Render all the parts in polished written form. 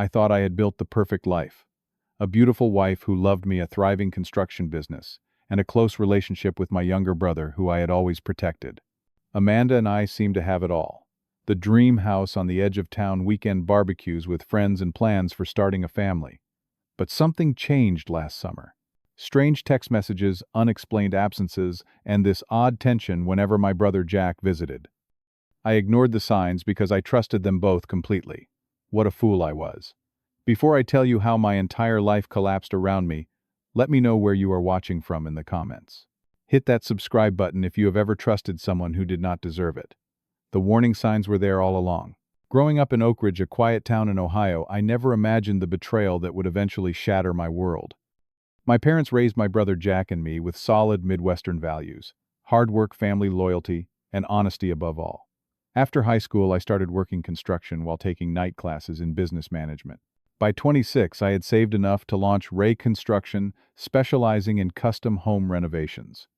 I thought I had built the perfect life. A beautiful wife who loved me, a thriving construction business, and a close relationship with my younger brother who I had always protected. Amanda and I seemed to have it all. The dream house on the edge of town, weekend barbecues with friends, and plans for starting a family. But something changed last summer. Strange text messages, unexplained absences, and this odd tension whenever my brother Jack visited. I ignored the signs because I trusted them both completely. What a fool I was. Before I tell you how my entire life collapsed around me, let me know where you are watching from in the comments. Hit that subscribe button if you have ever trusted someone who did not deserve it. The warning signs were there all along. Growing up in Oak Ridge, a quiet town in Ohio, I never imagined the betrayal that would eventually shatter my world. My parents raised my brother Jack and me with solid Midwestern values: hard work, family loyalty, and honesty above all. After high school, I started working construction while taking night classes in business management. By 26, I had saved enough to launch Ray Construction, specializing in custom home renovations.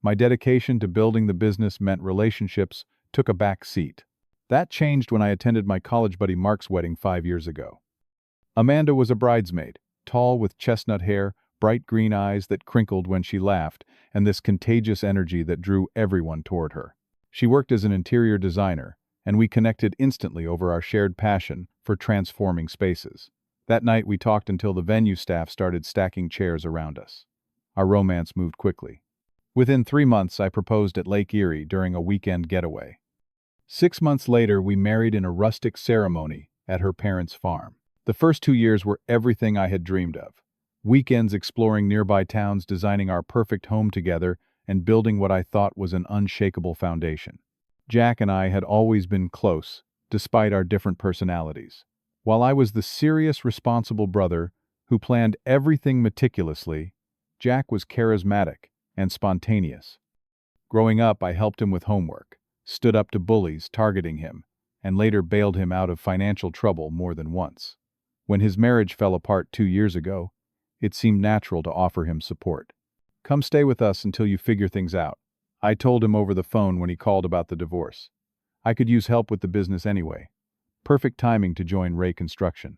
My dedication to building the business meant relationships took a back seat. That changed when I attended my college buddy Mark's wedding 5 years ago. Amanda was a bridesmaid, tall with chestnut hair, bright green eyes that crinkled when she laughed, and this contagious energy that drew everyone toward her. She worked as an interior designer, and we connected instantly over our shared passion for transforming spaces. That night we talked until the venue staff started stacking chairs around us. Our romance moved quickly. Within 3 months, I proposed at Lake Erie during a weekend getaway. 6 months later, we married in a rustic ceremony at her parents' farm. The first 2 years were everything I had dreamed of. Weekends exploring nearby towns, designing our perfect home together, and building what I thought was an unshakable foundation. Jack and I had always been close, despite our different personalities. While I was the serious, responsible brother who planned everything meticulously, Jack was charismatic and spontaneous. Growing up, I helped him with homework, stood up to bullies targeting him, and later bailed him out of financial trouble more than once. When his marriage fell apart 2 years ago, it seemed natural to offer him support. "Come stay with us until you figure things out," I told him over the phone when he called about the divorce. I could use help with the business anyway. Perfect timing to join Ray Construction.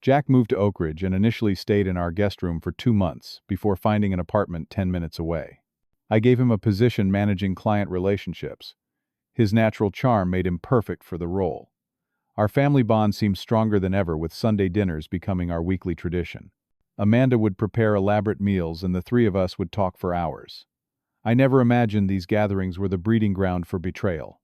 Jack moved to Oak Ridge and initially stayed in our guest room for 2 months before finding an apartment 10 minutes away. I gave him a position managing client relationships. His natural charm made him perfect for the role. Our family bond seemed stronger than ever, with Sunday dinners becoming our weekly tradition. Amanda would prepare elaborate meals and the three of us would talk for hours. I never imagined these gatherings were the breeding ground for betrayal.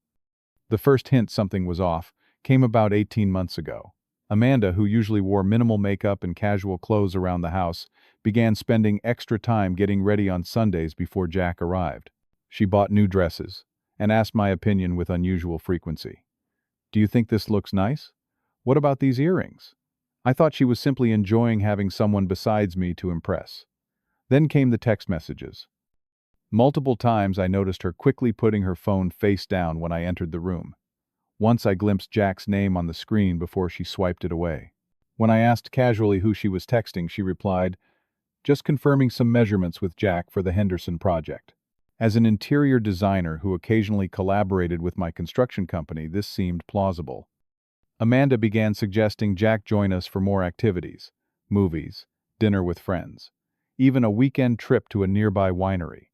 The first hint something was off came about 18 months ago. Amanda, who usually wore minimal makeup and casual clothes around the house, began spending extra time getting ready on Sundays before Jack arrived. She bought new dresses and asked my opinion with unusual frequency. "Do you think this looks nice? What about these earrings?" I thought she was simply enjoying having someone besides me to impress. Then came the text messages. Multiple times I noticed her quickly putting her phone face down when I entered the room. Once I glimpsed Jack's name on the screen before she swiped it away. When I asked casually who she was texting, she replied, "Just confirming some measurements with Jack for the Henderson project." As an interior designer who occasionally collaborated with my construction company, this seemed plausible. Amanda began suggesting Jack join us for more activities: movies, dinner with friends, even a weekend trip to a nearby winery.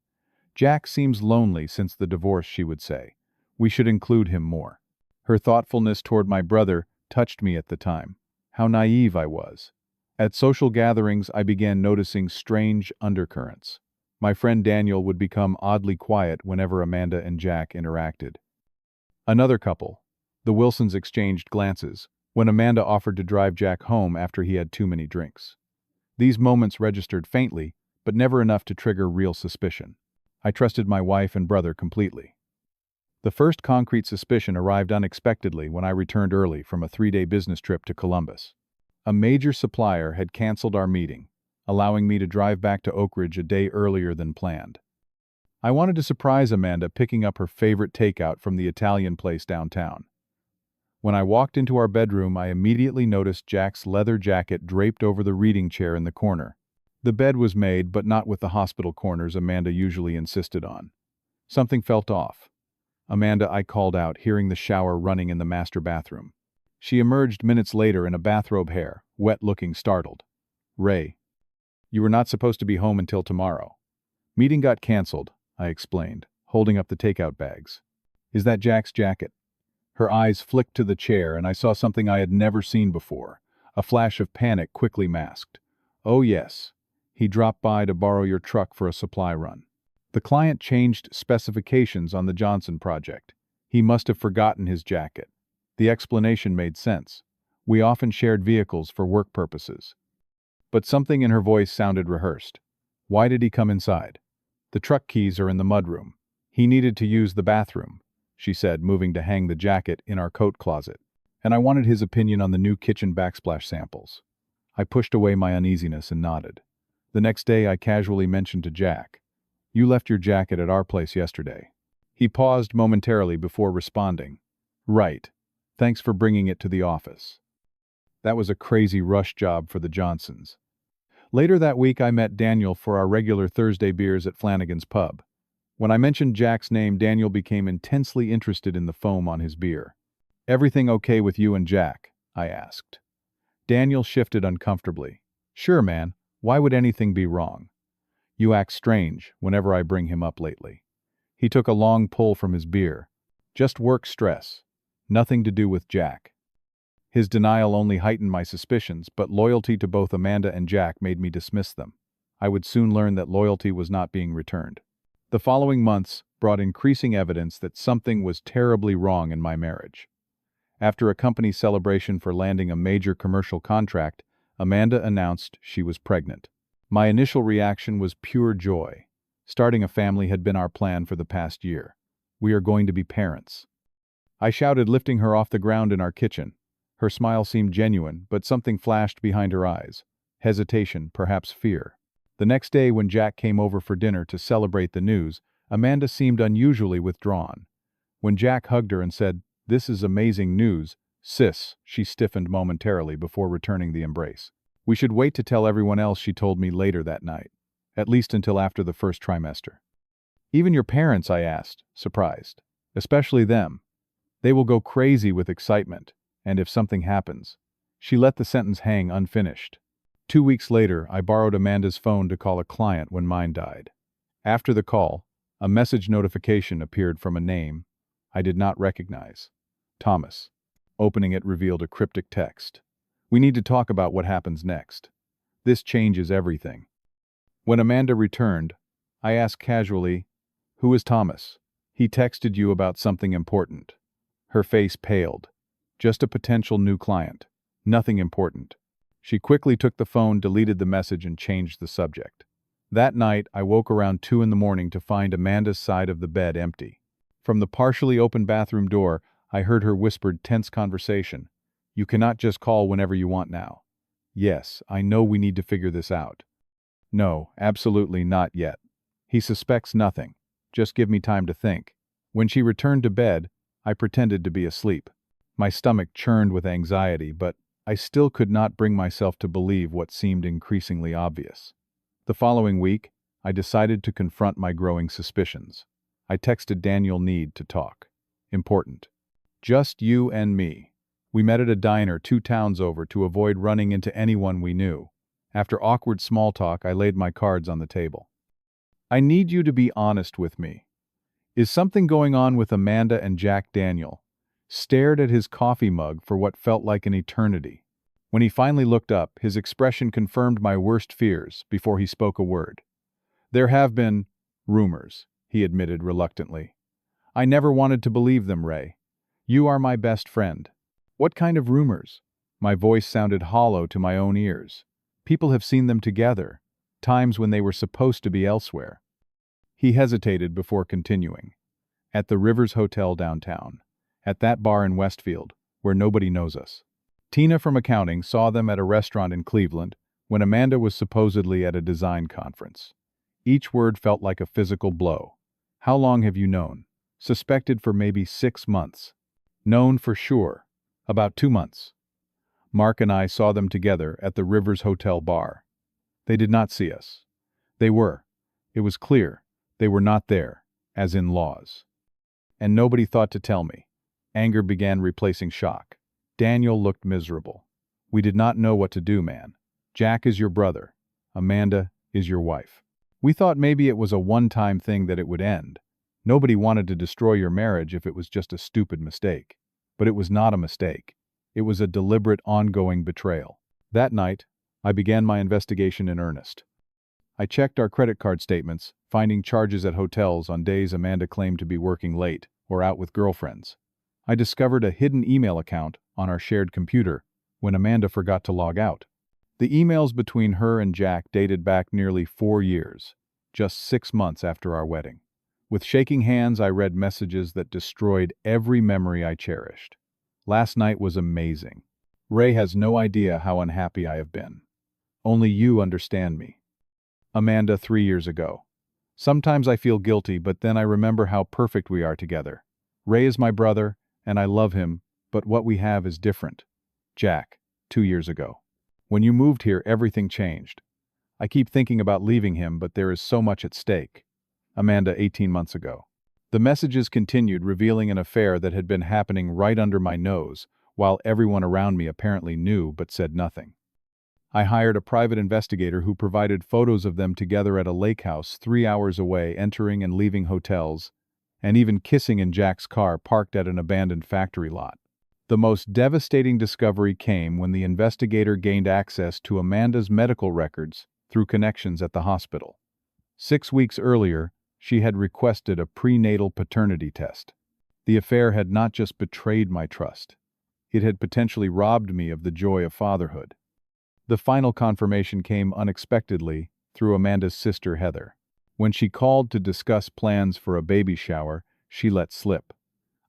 "Jack seems lonely since the divorce," she would say. "We should include him more." Her thoughtfulness toward my brother touched me at the time. How naive I was. At social gatherings, I began noticing strange undercurrents. My friend Daniel would become oddly quiet whenever Amanda and Jack interacted. Another couple, the Wilsons, exchanged glances when Amanda offered to drive Jack home after he had too many drinks. These moments registered faintly, but never enough to trigger real suspicion. I trusted my wife and brother completely. The first concrete suspicion arrived unexpectedly when I returned early from a 3-day business trip to Columbus. A major supplier had canceled our meeting, allowing me to drive back to Oak Ridge a day earlier than planned. I wanted to surprise Amanda, picking up her favorite takeout from the Italian place downtown. When I walked into our bedroom, I immediately noticed Jack's leather jacket draped over the reading chair in the corner. The bed was made, but not with the hospital corners Amanda usually insisted on. Something felt off. "Amanda," I called out, hearing the shower running in the master bathroom. She emerged minutes later in a bathrobe hair, wet-looking startled. "Ray, you were not supposed to be home until tomorrow." "Meeting got canceled," I explained, holding up the takeout bags. "Is that Jack's jacket?" Her eyes flicked to the chair, and I saw something I had never seen before. A flash of panic quickly masked. "Oh yes. He dropped by to borrow your truck for a supply run." The client changed specifications on the Johnson project. He must have forgotten his jacket. The explanation made sense. We often shared vehicles for work purposes. But something in her voice sounded rehearsed. "Why did he come inside?" "The truck keys are in the mudroom. He needed to use the bathroom," she said, moving to hang the jacket in our coat closet. "And I wanted his opinion on the new kitchen backsplash samples." I pushed away my uneasiness and nodded. The next day I casually mentioned to Jack, "You left your jacket at our place yesterday." He paused momentarily before responding. "Right. Thanks for bringing it to the office." That was a crazy rush job for the Johnsons. Later that week I met Daniel for our regular Thursday beers at Flanagan's Pub. When I mentioned Jack's name, Daniel became intensely interested in the foam on his beer. "Everything okay with you and Jack?" I asked. Daniel shifted uncomfortably. "Sure, man. Why would anything be wrong? You act strange whenever I bring him up lately." He took a long pull from his beer. "Just work stress. Nothing to do with Jack." His denial only heightened my suspicions, but loyalty to both Amanda and Jack made me dismiss them. I would soon learn that loyalty was not being returned. The following months brought increasing evidence that something was terribly wrong in my marriage. After a company celebration for landing a major commercial contract, Amanda announced she was pregnant. My initial reaction was pure joy. Starting a family had been our plan for the past year. "We are going to be parents." I shouted, lifting her off the ground in our kitchen. Her smile seemed genuine, but something flashed behind her eyes. Hesitation, perhaps fear. The next day, when Jack came over for dinner to celebrate the news, Amanda seemed unusually withdrawn. When Jack hugged her and said, "This is amazing news, sis," she stiffened momentarily before returning the embrace. "We should wait to tell everyone else," she told me later that night. "At least until after the first trimester." "Even your parents?" I asked, surprised. "Especially them. They will go crazy with excitement. And if something happens..." She let the sentence hang unfinished. 2 weeks later, I borrowed Amanda's phone to call a client when mine died. After the call, a message notification appeared from a name I did not recognize. Thomas. Opening it revealed a cryptic text. "We need to talk about what happens next. This changes everything." When Amanda returned, I asked casually, "Who is Thomas?" "He texted you about something important." Her face paled. "Just a potential new client. Nothing important." She quickly took the phone, deleted the message, and changed the subject. That night, I woke around 2 a.m. to find Amanda's side of the bed empty. From the partially open bathroom door, I heard her whispered, tense conversation. "You cannot just call whenever you want now." "Yes, I know we need to figure this out." "No, absolutely not yet. He suspects nothing. Just give me time to think." When she returned to bed, I pretended to be asleep. My stomach churned with anxiety, but I still could not bring myself to believe what seemed increasingly obvious. The following week, I decided to confront my growing suspicions. I texted Daniel, "Need to talk. Important. Just you and me." We met at a diner 2 towns over to avoid running into anyone we knew. After awkward small talk, I laid my cards on the table. "I need you to be honest with me. Is something going on with Amanda and Jack?" Daniel stared at his coffee mug for what felt like an eternity. When he finally looked up, his expression confirmed my worst fears before he spoke a word. "There have been rumors," he admitted reluctantly. "I never wanted to believe them, Ray. You are my best friend." "What kind of rumors?" My voice sounded hollow to my own ears. "People have seen them together, times when they were supposed to be elsewhere." He hesitated before continuing. "At the Rivers Hotel downtown. At that bar in Westfield, where nobody knows us. Tina from accounting saw them at a restaurant in Cleveland when Amanda was supposedly at a design conference." Each word felt like a physical blow. "How long have you known?" "Suspected for maybe 6 months. Known for sure." "About 2 months. Mark and I saw them together at the Rivers Hotel bar. They did not see us. They were. It was clear. They were not there, as in laws. And nobody thought to tell me." Anger began replacing shock. Daniel looked miserable. We did not know what to do, man. Jack is your brother. Amanda is your wife. We thought maybe it was a one-time thing that it would end. Nobody wanted to destroy your marriage if it was just a stupid mistake. But it was not a mistake. It was a deliberate, ongoing betrayal. That night, I began my investigation in earnest. I checked our credit card statements, finding charges at hotels on days Amanda claimed to be working late or out with girlfriends. I discovered a hidden email account on our shared computer when Amanda forgot to log out. The emails between her and Jack dated back nearly 4 years, just 6 months after our wedding. With shaking hands, I read messages that destroyed every memory I cherished. Last night was amazing. Ray has no idea how unhappy I have been. Only you understand me. Amanda, 3 years ago. Sometimes I feel guilty, but then I remember how perfect we are together. Ray is my brother, and I love him, but what we have is different. Jack, 2 years ago. When you moved here, everything changed. I keep thinking about leaving him, but there is so much at stake. Amanda, 18 months ago. The messages continued, revealing an affair that had been happening right under my nose, while everyone around me apparently knew but said nothing. I hired a private investigator who provided photos of them together at a lake house 3 hours away, entering and leaving hotels, and even kissing in Jack's car parked at an abandoned factory lot. The most devastating discovery came when the investigator gained access to Amanda's medical records through connections at the hospital. 6 weeks earlier, she had requested a prenatal paternity test. The affair had not just betrayed my trust. It had potentially robbed me of the joy of fatherhood. The final confirmation came unexpectedly through Amanda's sister Heather. When she called to discuss plans for a baby shower, she let slip.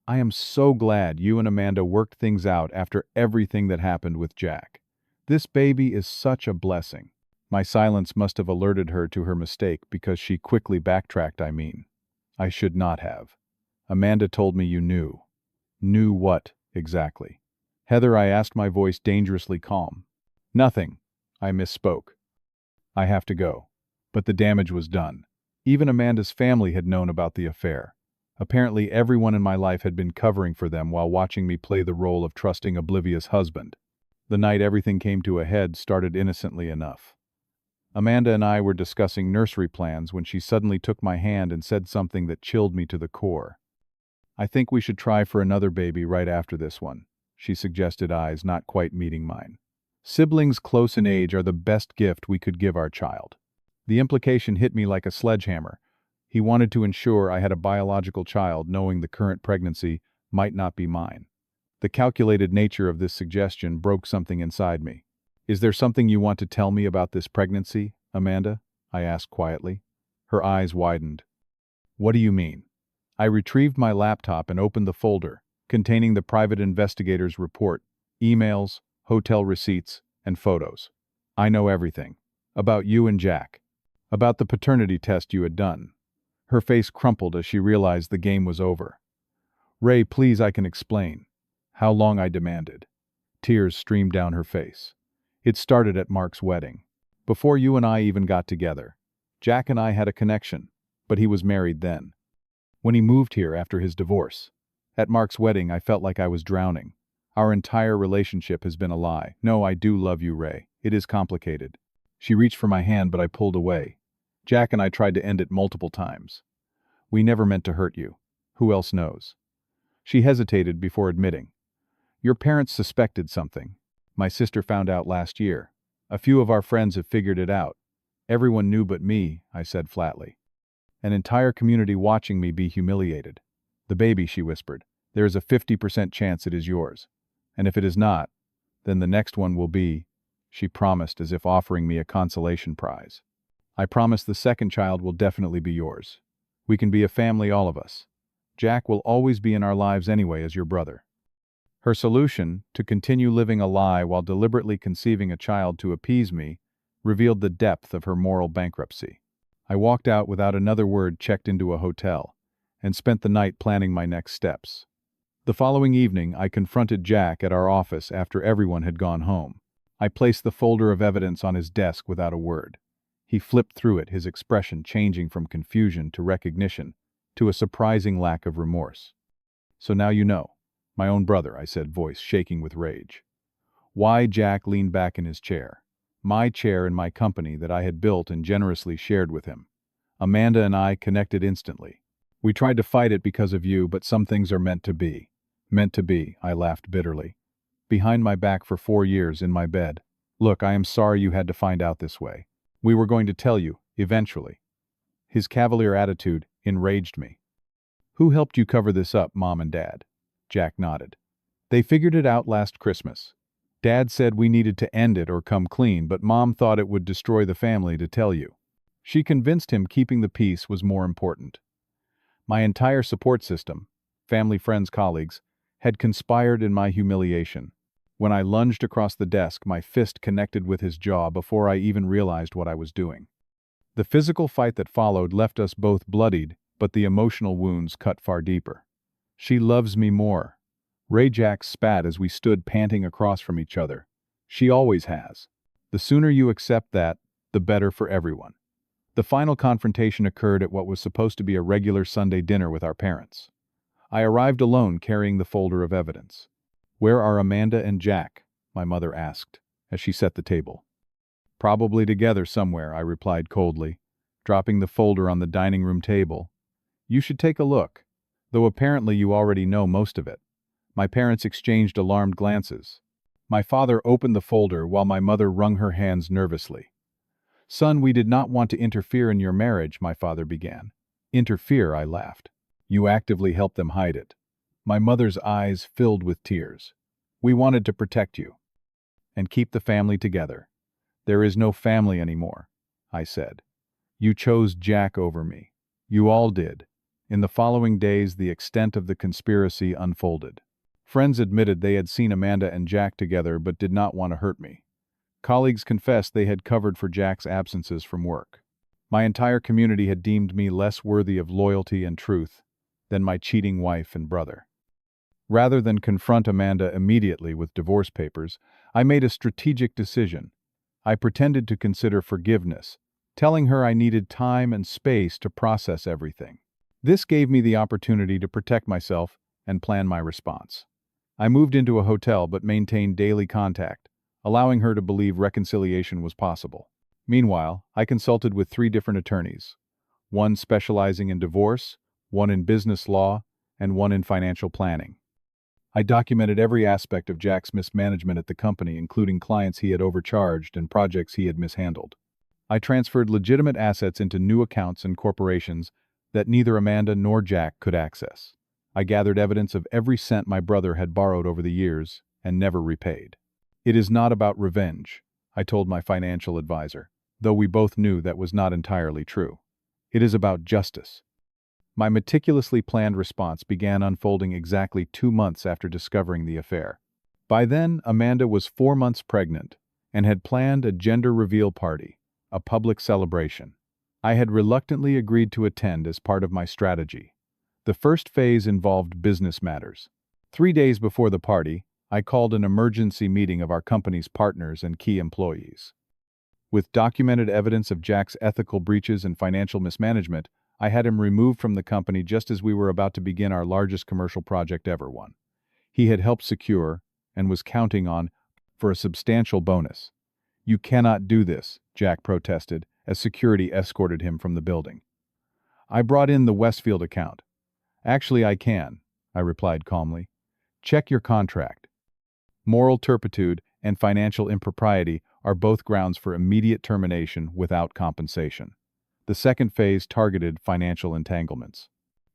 "I am so glad you and Amanda worked things out after everything that happened with Jack. This baby is such a blessing." My silence must have alerted her to her mistake because she quickly backtracked. I should not have. Amanda told me you knew. Knew what, exactly? Heather, I asked, my voice dangerously calm. Nothing. I misspoke. I have to go. But the damage was done. Even Amanda's family had known about the affair. Apparently everyone in my life had been covering for them while watching me play the role of trusting, oblivious husband. The night everything came to a head started innocently enough. Amanda and I were discussing nursery plans when she suddenly took my hand and said something that chilled me to the core. "I think we should try for another baby right after this one," she suggested, eyes not quite meeting mine. "Siblings close in age are the best gift we could give our child." The implication hit me like a sledgehammer. He wanted to ensure I had a biological child, knowing the current pregnancy might not be mine. The calculated nature of this suggestion broke something inside me. "Is there something you want to tell me about this pregnancy, Amanda?" I asked quietly. Her eyes widened. "What do you mean?" I retrieved my laptop and opened the folder containing the private investigator's report, emails, hotel receipts, and photos. "I know everything. About you and Jack. About the paternity test you had done." Her face crumpled as she realized the game was over. "Ray, please, I can explain." "How long?" I demanded. Tears streamed down her face. "It started at Mark's wedding. Before you and I even got together. Jack and I had a connection, but he was married then. When he moved here after his divorce. At Mark's wedding, I felt like I was drowning. Our entire relationship has been a lie. No, I do love you, Ray. It is complicated." She reached for my hand, but I pulled away. "Jack and I tried to end it multiple times. We never meant to hurt you. Who else knows?" She hesitated before admitting. "Your parents suspected something. My sister found out last year. A few of our friends have figured it out. Everyone knew but me," I said flatly. "An entire community watching me be humiliated. The baby," she whispered, "there is a 50% chance it is yours. And if it is not, then the next one will be," she promised as if offering me a consolation prize. "I promise the second child will definitely be yours. We can be a family, all of us. Jack will always be in our lives anyway as your brother." Her solution, to continue living a lie while deliberately conceiving a child to appease me, revealed the depth of her moral bankruptcy. I walked out without another word, checked into a hotel, and spent the night planning my next steps. The following evening, I confronted Jack at our office after everyone had gone home. I placed the folder of evidence on his desk without a word. He flipped through it, his expression changing from confusion to recognition, to a surprising lack of remorse. "So now you know. My own brother, I said, voice shaking with rage. Why? Jack leaned back in his chair. My chair in my company that I had built and generously shared with him. Amanda and I connected instantly. We tried to fight it because of you, but some things are meant to be. Meant to be, I laughed bitterly. Behind my back for 4 years in my bed. Look, I am sorry you had to find out this way. We were going to tell you, eventually. His cavalier attitude enraged me. Who helped you cover this up, Mom and Dad? Jack nodded. They figured it out last Christmas. Dad said we needed to end it or come clean, but Mom thought it would destroy the family to tell you. She convinced him keeping the peace was more important. My entire support system, family, friends, colleagues, had conspired in my humiliation. When I lunged across the desk, my fist connected with his jaw before I even realized what I was doing. The physical fight that followed left us both bloodied, but the emotional wounds cut far deeper. She loves me more. Ray Jack spat as we stood panting across from each other. She always has. The sooner you accept that, the better for everyone. The final confrontation occurred at what was supposed to be a regular Sunday dinner with our parents. I arrived alone carrying the folder of evidence. Where are Amanda and Jack? My mother asked, as she set the table. Probably together somewhere, I replied coldly, dropping the folder on the dining room table. You should take a look, though apparently you already know most of it. My parents exchanged alarmed glances. My father opened the folder while my mother wrung her hands nervously. Son, we did not want to interfere in your marriage, my father began. Interfere, I laughed. You actively helped them hide it. My mother's eyes filled with tears. We wanted to protect you and keep the family together. There is no family anymore, I said. You chose Jack over me. You all did. In the following days, the extent of the conspiracy unfolded. Friends admitted they had seen Amanda and Jack together but did not want to hurt me. Colleagues confessed they had covered for Jack's absences from work. My entire community had deemed me less worthy of loyalty and truth than my cheating wife and brother. Rather than confront Amanda immediately with divorce papers, I made a strategic decision. I pretended to consider forgiveness, telling her I needed time and space to process everything. This gave me the opportunity to protect myself and plan my response. I moved into a hotel but maintained daily contact, allowing her to believe reconciliation was possible. Meanwhile, I consulted with 3 different attorneys, one specializing in divorce, one in business law, and one in financial planning. I documented every aspect of Jack's mismanagement at the company, including clients he had overcharged and projects he had mishandled. I transferred legitimate assets into new accounts and corporations that neither Amanda nor Jack could access. I gathered evidence of every cent my brother had borrowed over the years and never repaid. It is not about revenge, I told my financial advisor, though we both knew that was not entirely true. It is about justice. My meticulously planned response began unfolding exactly 2 months after discovering the affair. By then, Amanda was 4 months pregnant and had planned a gender reveal party, a public celebration. I had reluctantly agreed to attend as part of my strategy. The first phase involved business matters. 3 days before the party, I called an emergency meeting of our company's partners and key employees. With documented evidence of Jack's ethical breaches and financial mismanagement, I had him removed from the company just as we were about to begin our largest commercial project ever won. He had helped secure, and was counting on, for a substantial bonus. You cannot do this, Jack protested, as security escorted him from the building. I brought in the Westfield account. Actually, I can, I replied calmly. Check your contract. Moral turpitude and financial impropriety are both grounds for immediate termination without compensation. The second phase targeted financial entanglements.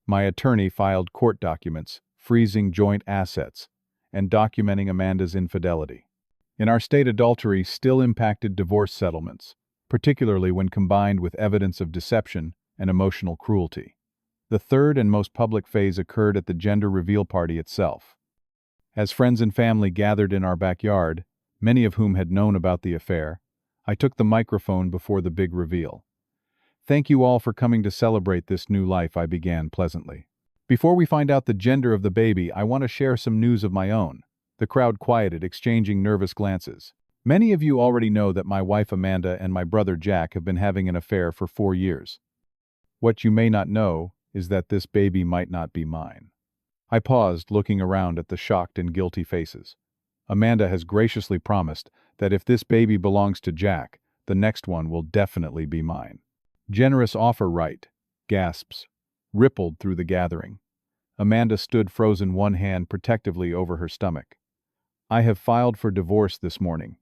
My attorney filed court documents, freezing joint assets, and documenting Amanda's infidelity. In our state, adultery still impacted divorce settlements, particularly when combined with evidence of deception and emotional cruelty. The third and most public phase occurred at the gender reveal party itself. As friends and family gathered in our backyard, many of whom had known about the affair, I took the microphone before the big reveal. Thank you all for coming to celebrate this new life, I began pleasantly. Before we find out the gender of the baby, I want to share some news of my own. The crowd quieted, exchanging nervous glances. Many of you already know that my wife Amanda and my brother Jack have been having an affair for 4 years. What you may not know is that this baby might not be mine. I paused, looking around at the shocked and guilty faces. Amanda has graciously promised that if this baby belongs to Jack, the next one will definitely be mine. Generous offer, right? Gasps rippled through the gathering. Amanda stood frozen, one hand protectively over her stomach. I have filed for divorce this morning.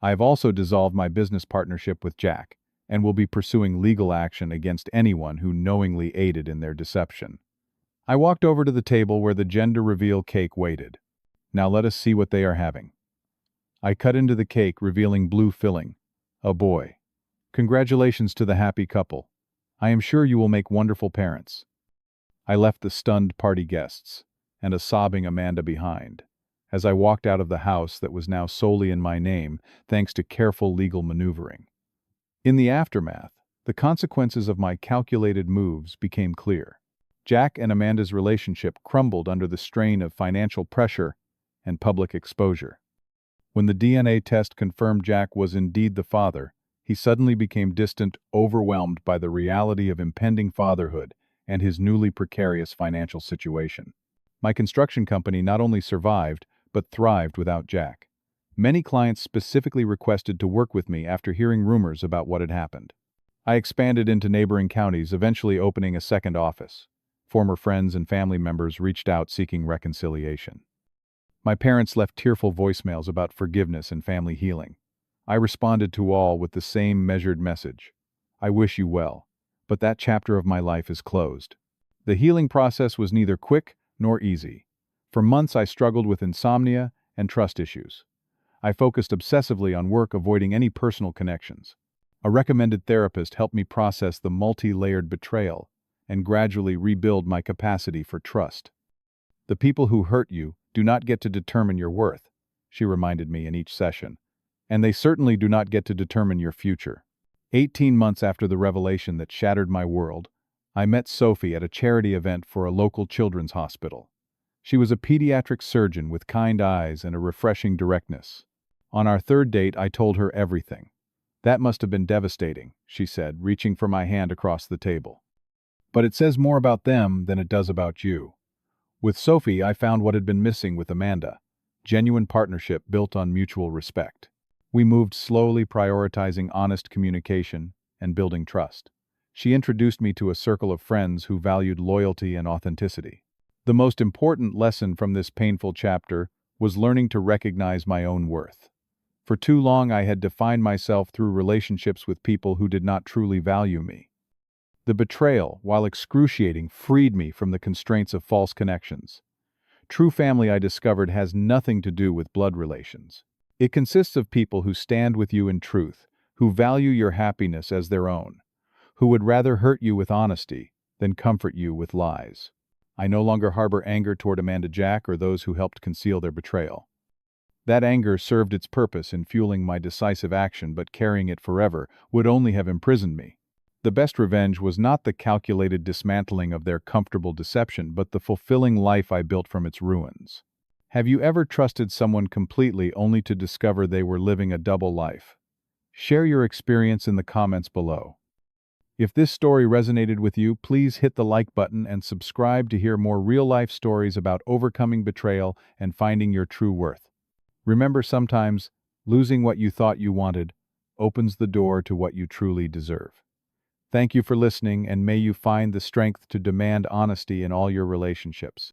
I have also dissolved my business partnership with Jack and will be pursuing legal action against anyone who knowingly aided in their deception. I walked over to the table where the gender reveal cake waited. Now let us see what they are having. I cut into the cake, revealing blue filling. A boy. Congratulations to the happy couple. I am sure you will make wonderful parents. I left the stunned party guests and a sobbing Amanda behind as I walked out of the house that was now solely in my name thanks to careful legal maneuvering. In the aftermath, the consequences of my calculated moves became clear. Jack and Amanda's relationship crumbled under the strain of financial pressure and public exposure. When the DNA test confirmed Jack was indeed the father, he suddenly became distant, overwhelmed by the reality of impending fatherhood and his newly precarious financial situation. My construction company not only survived, but thrived without Jack. Many clients specifically requested to work with me after hearing rumors about what had happened. I expanded into neighboring counties, eventually opening a second office. Former friends and family members reached out seeking reconciliation. My parents left tearful voicemails about forgiveness and family healing. I responded to all with the same measured message. I wish you well, but that chapter of my life is closed. The healing process was neither quick nor easy. For months I struggled with insomnia and trust issues. I focused obsessively on work, avoiding any personal connections. A recommended therapist helped me process the multi-layered betrayal and gradually rebuild my capacity for trust. The people who hurt you do not get to determine your worth, she reminded me in each session, and they certainly do not get to determine your future. 18 months after the revelation that shattered my world, I met Sophie at a charity event for a local children's hospital. She was a pediatric surgeon with kind eyes and a refreshing directness. On our third date, I told her everything. That must have been devastating, she said, reaching for my hand across the table. But it says more about them than it does about you. With Sophie, I found what had been missing with Amanda: genuine partnership built on mutual respect. We moved slowly, prioritizing honest communication and building trust. She introduced me to a circle of friends who valued loyalty and authenticity. The most important lesson from this painful chapter was learning to recognize my own worth. For too long, I had defined myself through relationships with people who did not truly value me. The betrayal, while excruciating, freed me from the constraints of false connections. True family, I discovered, has nothing to do with blood relations. It consists of people who stand with you in truth, who value your happiness as their own, who would rather hurt you with honesty than comfort you with lies. I no longer harbor anger toward Amanda, Jack, or those who helped conceal their betrayal. That anger served its purpose in fueling my decisive action, but carrying it forever would only have imprisoned me. The best revenge was not the calculated dismantling of their comfortable deception, but the fulfilling life I built from its ruins. Have you ever trusted someone completely only to discover they were living a double life? Share your experience in the comments below. If this story resonated with you, please hit the like button and subscribe to hear more real-life stories about overcoming betrayal and finding your true worth. Remember, sometimes losing what you thought you wanted opens the door to what you truly deserve. Thank you for listening, and may you find the strength to demand honesty in all your relationships.